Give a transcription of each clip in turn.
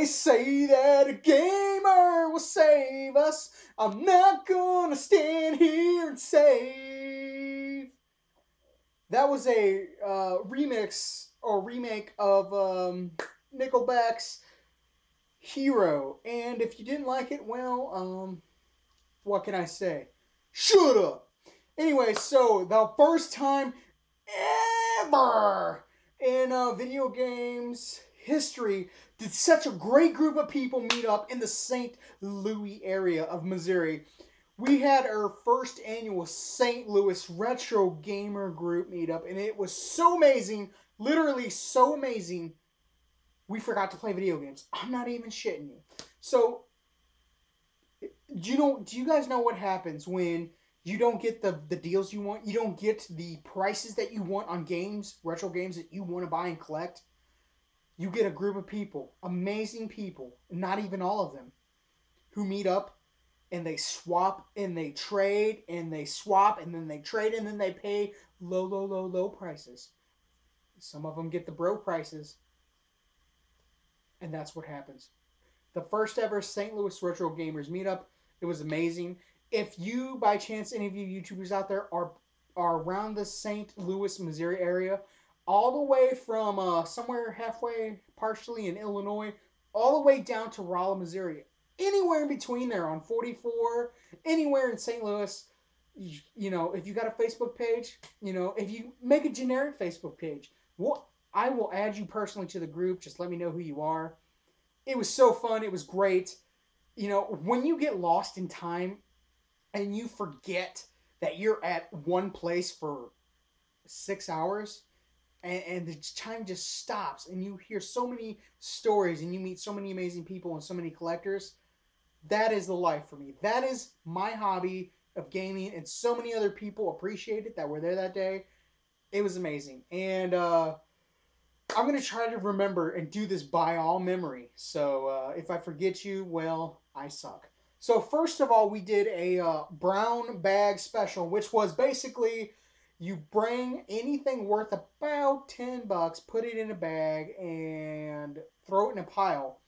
They say that a gamer will save us. I'm not gonna stand here and save. That was a remix or remake of Nickelback's Hero. And if you didn't like it, well, what can I say? Shut up! Anyway, so the first time ever in video games history did such a great group of people meet up in the St. Louis area of Missouri. We had our first annual St. Louis Retro Gamer Group meetup, and it was so amazing, literally so amazing, we forgot to play video games. I'm not even shitting you. So, do you guys know what happens when you don't get the deals you want? You don't get the prices that you want on games, retro games that you want to buy and collect? You get a group of people, amazing people, not even all of them, who meet up and they swap and they trade and they swap and then they trade and then they pay low prices. Some of them get the bro prices. And that's what happens. The first ever St. Louis Retro Gamers meetup, it was amazing. If you, by chance, any of you YouTubers out there are around the St. Louis, Missouri area, all the way from somewhere halfway, partially in Illinois, all the way down to Rolla, Missouri, anywhere in between there on 44, anywhere in St. Louis, you know, if you got a Facebook page, you know, if you make a generic Facebook page, I will add you personally to the group. Just let me know who you are. It was so fun. It was great. You know, when you get lost in time and you forget that you're at one place for 6 hours and the time just stops and you hear so many stories and you meet so many amazing people and so many collectors, that is the life for me. That is my hobby of gaming, and so many other people appreciate it that were there that day. It was amazing. And I'm going to try to remember and do this by all memory. So if I forget you, well, I suck. So first of all, we did a brown bag special, which was basically you bring anything worth about $10, put it in a bag, and throw it in a pile.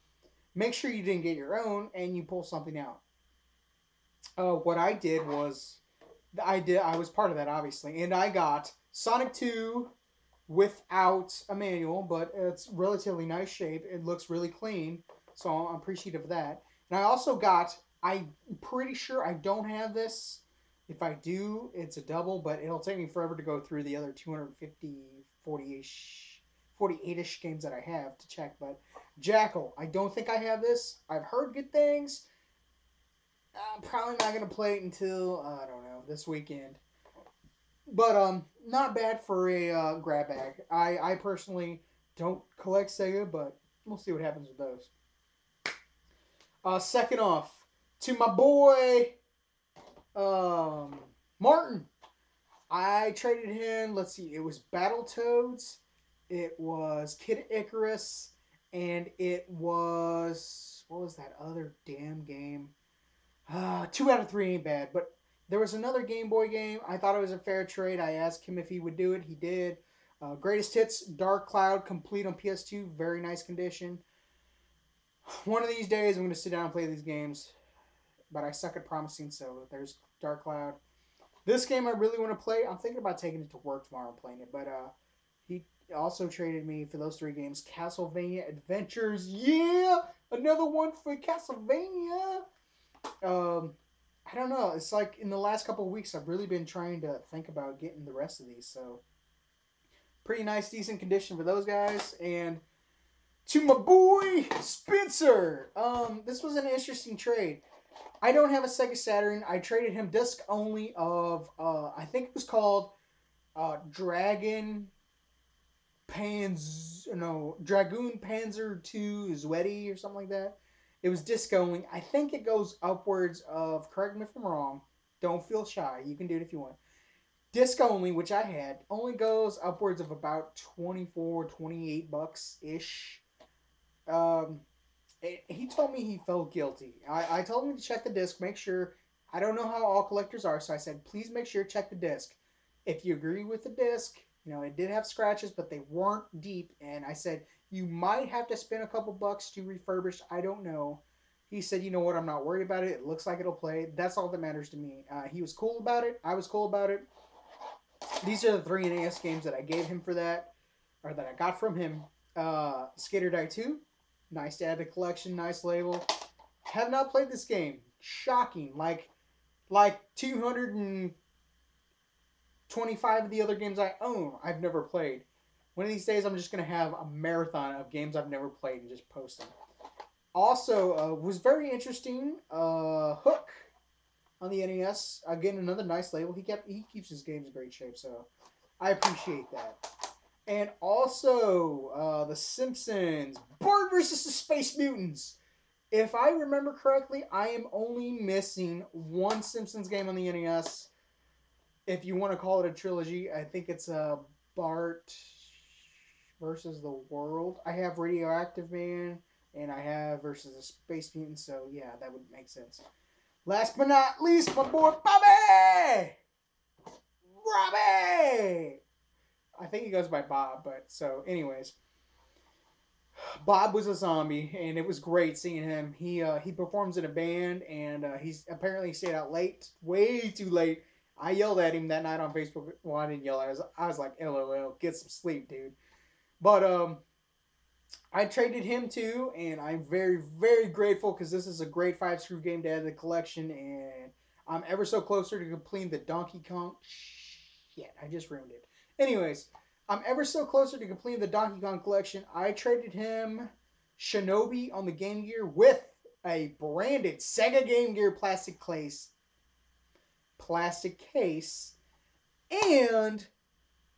Make sure you didn't get your own, and you pull something out. What I did was, I was part of that, obviously, and I got Sonic 2 without a manual, but it's relatively nice shape. It looks really clean, so I'm appreciative of that. And I also got, I'm pretty sure I don't have this. If I do, it's a double, but it'll take me forever to go through the other 250, 48-ish games that I have to check. But Jackal, I don't think I have this. I've heard good things. I'm probably not going to play it until, I don't know, this weekend. But not bad for a grab bag. I personally don't collect Sega, but we'll see what happens with those. Second off, to my boy Martin. I traded him, let's see, it was Battletoads, it was Kid Icarus, and it was, what was that other damn game? 2 out of 3 ain't bad, but there was another Game Boy game. I thought it was a fair trade. I asked him if he would do it. He did. Greatest Hits, Dark Cloud, complete on PS2. Very nice condition. One of these days, I'm going to sit down and play these games. But I suck at promising, so there's Dark Cloud. This game I really want to play. I'm thinking about taking it to work tomorrow and playing it. But he also traded me for those 3 games. Castlevania Adventures. Yeah! Another one for Castlevania. I don't know. It's like in the last couple of weeks, I've really been trying to think about getting the rest of these. So, pretty nice, decent condition for those guys. And to my boy, Spencer. This was an interesting trade. I don't have a Sega Saturn. I traded him disc only of, I think it was called Dragoon Panzer II Zwetti or something like that. It was disc only. I think it goes upwards of, correct me if I'm wrong, don't feel shy, you can do it if you want. Disc only, which I had, only goes upwards of about 24, 28 bucks-ish. He told me he felt guilty. I told him to check the disc, make sure. I don't know how all collectors are, so I said, please make sure check the disc. If you agree with the disc, you know, it did have scratches, but they weren't deep. And I said, You might have to spend a couple bucks to refurbish. I don't know. He said, you know what, I'm not worried about it. It looks like it'll play. That's all that matters to me. He was cool about it. I was cool about it. These are the three NES games that I gave him for that, or that I got from him. Skater Die 2, nice to add to the collection, nice label. Have not played this game. Shocking. Like 225 of the other games I own, I've never played. One of these days, I'm just going to have a marathon of games I've never played and just post them. Also, was very interesting. Hook on the NES. Again, another nice label. He keeps his games in great shape, so I appreciate that. And also, The Simpsons. Bart versus the Space Mutants. If I remember correctly, I am only missing one Simpsons game on the NES. If you want to call it a trilogy, I think it's Bart versus the World. I have Radioactive Man, and I have versus the Space Mutants, so yeah, that would make sense. Last but not least, my boy Bobby! Robbie! I think he goes by Bob, but so, anyways. Bob was a zombie, and it was great seeing him. He performs in a band, and he's apparently stayed out late, way too late. I yelled at him that night on Facebook. Well, I didn't yell at him. I was like, LOL, get some sleep, dude. But I traded him too, and I'm very, very grateful because this is a great 5-screw game to add to the collection, and I'm ever so closer to completing the Donkey Kong. Shit, I just ruined it. Anyways, I'm ever so closer to completing the Donkey Kong collection. I traded him Shinobi on the Game Gear with a branded Sega Game Gear plastic case, and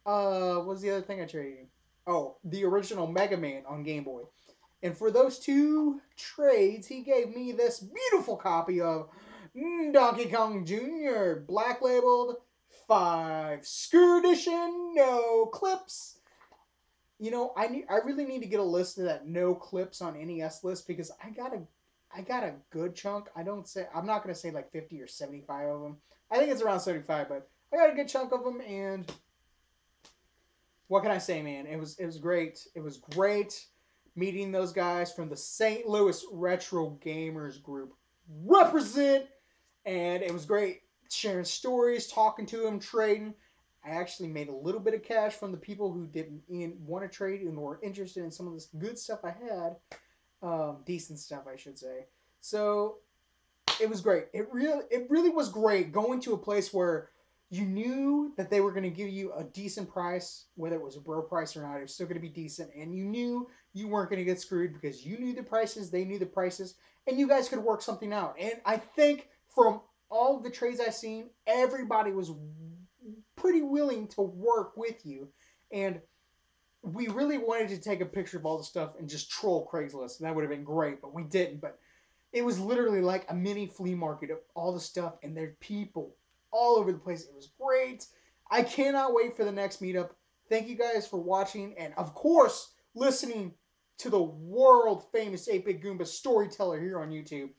what was the other thing I traded him? Oh, the original Mega Man on Game Boy. And for those two trades, he gave me this beautiful copy of Donkey Kong Jr. Black labeled 5-screw edition, no clips. You know, I really need to get a list of that no clips on NES list because I got a good chunk. I'm not gonna say like 50 or 75 of them. I think it's around 75, but I got a good chunk of them, and what can I say, man? It was great. It was great meeting those guys from the St. Louis Retro Gamers group. Represent! And it was great sharing stories, talking to them, trading. I actually made a little bit of cash from the people who didn't want to trade and were interested in some of this good stuff I had. Decent stuff, I should say. So it was great. It really was great going to a place where you knew that they were going to give you a decent price, whether it was a bro price or not. It was still going to be decent, and you knew you weren't going to get screwed because you knew the prices, they knew the prices, and you guys could work something out. And I think from all the trades I've seen, everybody was pretty willing to work with you. And we really wanted to take a picture of all the stuff and just troll Craigslist, and that would have been great, but we didn't. But it was literally like a mini flea market of all the stuff, and there's people all over the place. It was great. I cannot wait for the next meetup. Thank you guys for watching, and of course, listening to the world famous 8-Bit Goomba storyteller here on YouTube,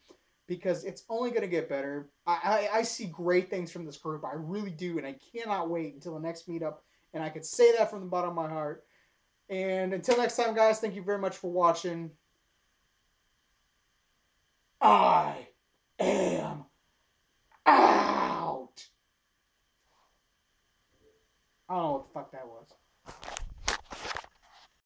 because it's only going to get better. I see great things from this group. I really do, and I cannot wait until the next meetup, and I could say that from the bottom of my heart. And until next time, guys, thank you very much for watching. I am out. I don't know what the fuck that was.